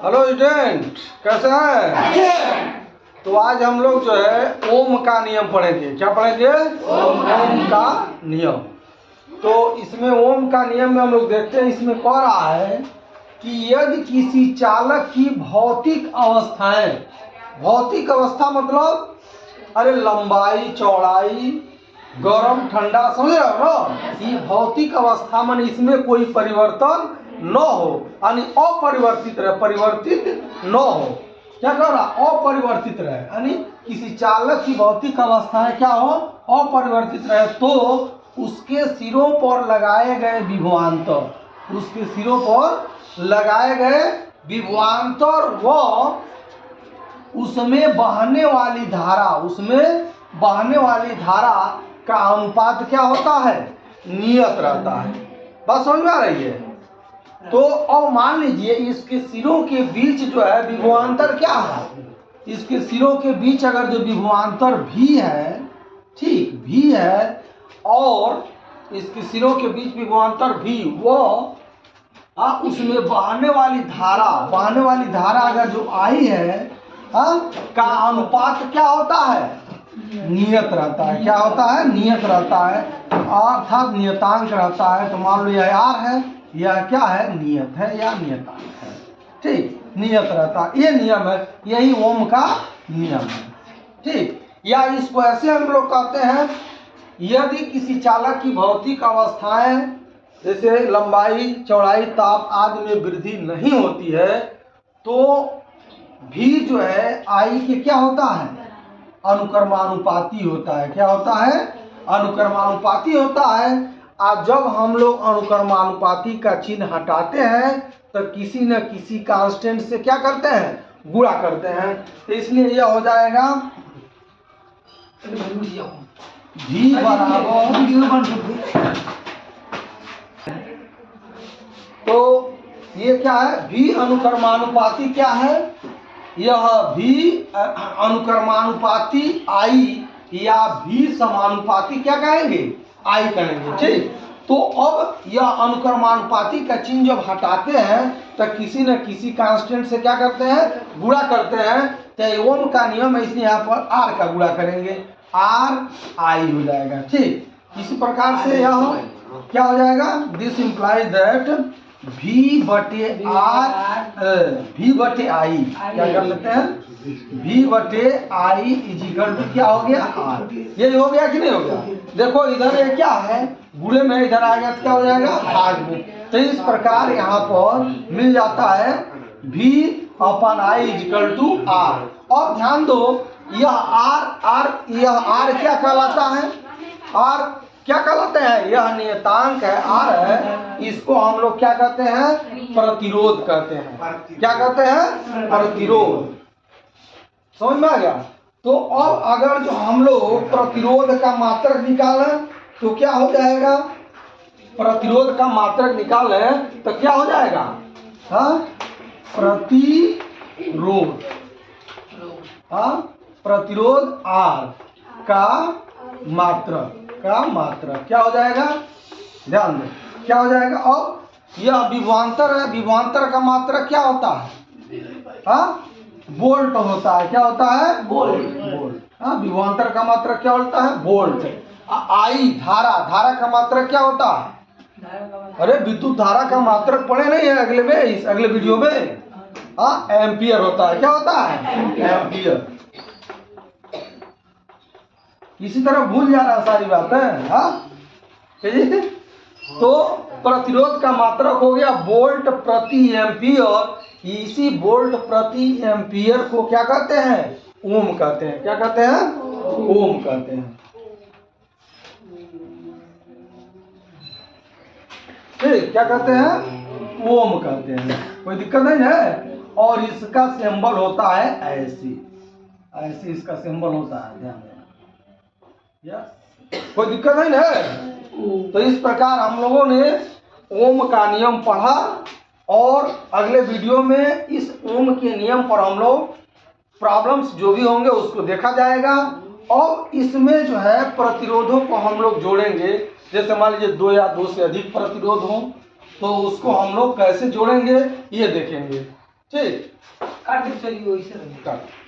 Hello student, कैसे हैं? तो आज हम लोग जो है ओम का नियम पढ़ेंगे। क्या पढ़ेंगे? ओम का नियम। तो इसमें ओम का नियम में हम लोग देखते हैं, इसमें कह रहा है कि यदि किसी चालक की भौतिक अवस्थाएं, भौतिक अवस्था मतलब अरे लंबाई चौड़ाई गरम ठंडा, समझ रहे हो ना? ये भौतिक अवस्था में इसमें कोई परिवर्तन न हो, यानी अपरिवर्तित रहे, परिवर्तित न हो। क्या कह रहा? अपरिवर्तित रहे, यानी किसी चालक की भौतिक अवस्थाएं क्या हो? अपरिवर्तित रहे, तो उसके सिरों पर लगाए गए विभवांतर, उसके सिरों पर लगाए गए विभवांतर व उसमें बहने वाली धारा, उसमें बहने वाली धारा का अनुपात क्या होता है? नियत रहता है। बात समझ में आ रही है? तो अब मान लीजिए इसके सिरों के बीच जो है विभवांतर क्या है? इसके सिरों के बीच अगर जो विभवांतर भी है, ठीक भी है, और इसके सिरों के बीच विभवांतर भी वो उसमें बहने वाली धारा अगर जो आई है का अनुपात क्या होता है? नियत रहता है। क्या होता है? नियत रहता है, अर्थात नियतांक रहता है। तो मान लो यह आर है, यह क्या है? नियत है या नियतांक है। ठीक, नियत रहता है, ये नियम है, यही ओम का नियम है। ठीक, या इसको ऐसे हम लोग कहते हैं, यदि किसी चालक की भौतिक अवस्थाएं जैसे लंबाई चौड़ाई ताप आदि में वृद्धि नहीं होती है, तो भी जो है आई के क्या होता है? अनुक्रमानुपाती होता है। क्या होता है? अनुक्रमानुपाती होता है। और जब हम लोग अनुक्रमानुपाती का चिन्ह हटाते हैं तो किसी न किसी कांस्टेंट से क्या करते हैं? गुणा करते हैं। तो इसलिए यह हो जाएगा v बराबर, तो ये क्या है? v अनुक्रमानुपाती क्या है? यह v अनुक्रमानुपाती आई या v समानुपाती क्या कहेंगे? आई कहेंगे। ठीक, तो अब यह अनुक्रमानुपाती का चिन्ह जब हटाते हैं तो किसी न किसी कांस्टेंट से क्या करते हैं? गुणा करते हैं। तो ओम का नियम है, इसलिए यहाँ पर r का गुणा करेंगे, r i हो जाएगा। ठीक, इसी प्रकार से यह क्या हो जाएगा? दिस इंप्लाइज दैट v बटे आई, क्या कर लेते हैं? v बटे आई इजिकल टू क्या हो गया? r। ये हो गया कि नहीं हो गया? देखो इधर ये क्या है? गुणे में, इधर आ गया तो क्या हो जाएगा? भाग में। तो इस प्रकार यहाँ पर मिल जाता है v upon I is equal to r। और ध्यान दो, यह r क्या कहलाता है? r क्या कहलाते हैं? यह नियतांक है, r है, इसको हम लोग क्या कहते हैं? प्रतिरोध कहते हैं। क्या कहते हैं? प्रतिरोध। समझ में आ गया? तो अब अगर जो हम लोग प्रतिरोध का मात्रक निकालें तो क्या हो जाएगा? प्रतिरोध का मात्रक निकालें तो क्या हो जाएगा? प्रतिरोध, प्रतिरोध R का मात्रक क्या हो जाएगा? ध्यान दो, क्या हो जाएगा? अब यह विभवांतर है, विभवांतर का मात्रक क्या होता है? वोल्ट होता है। क्या होता है? वोल्ट। विभवांतर का मात्रक क्या होता है? वोल्ट। आई धारा का मात्रक क्या होता है? अरे विद्युत धारा का मात्रक पढ़े नहीं है अगले वीडियो में? एम्पियर होता है। क्या होता है? एम्पियर। इसी तरह भूल जा रहा है सारी बातें। तो प्रतिरोध का मात्रक हो गया वोल्ट प्रति एम्पियर। इसी वोल्ट प्रति एम्पियर को क्या कहते हैं? ओम कहते हैं। क्या कहते हैं? ओम कहते हैं। ठीक, क्या कहते हैं? ओम कहते हैं। कोई दिक्कत नहीं है। और इसका सिंबल होता है ऐसे इसका सिंबल होता है, ध्यान देना। कोई दिक्कत नहीं है। तो इस प्रकार हम लोगों ने ओम का नियम पढ़ा, और अगले वीडियो में इस ओम के नियम पर हम लोग प्रॉब्लम्स जो भी होंगे उसको देखा जाएगा। और इसमें जो है प्रतिरोधों को हम लोग जोड़ेंगे। जैसे मान लीजिए 2 या 2 से अधिक प्रतिरोध हो तो उसको हम लोग कैसे जोड़ेंगे ये देखेंगे। ठीक, काट दे, चलिए वैसे रहिए। काट।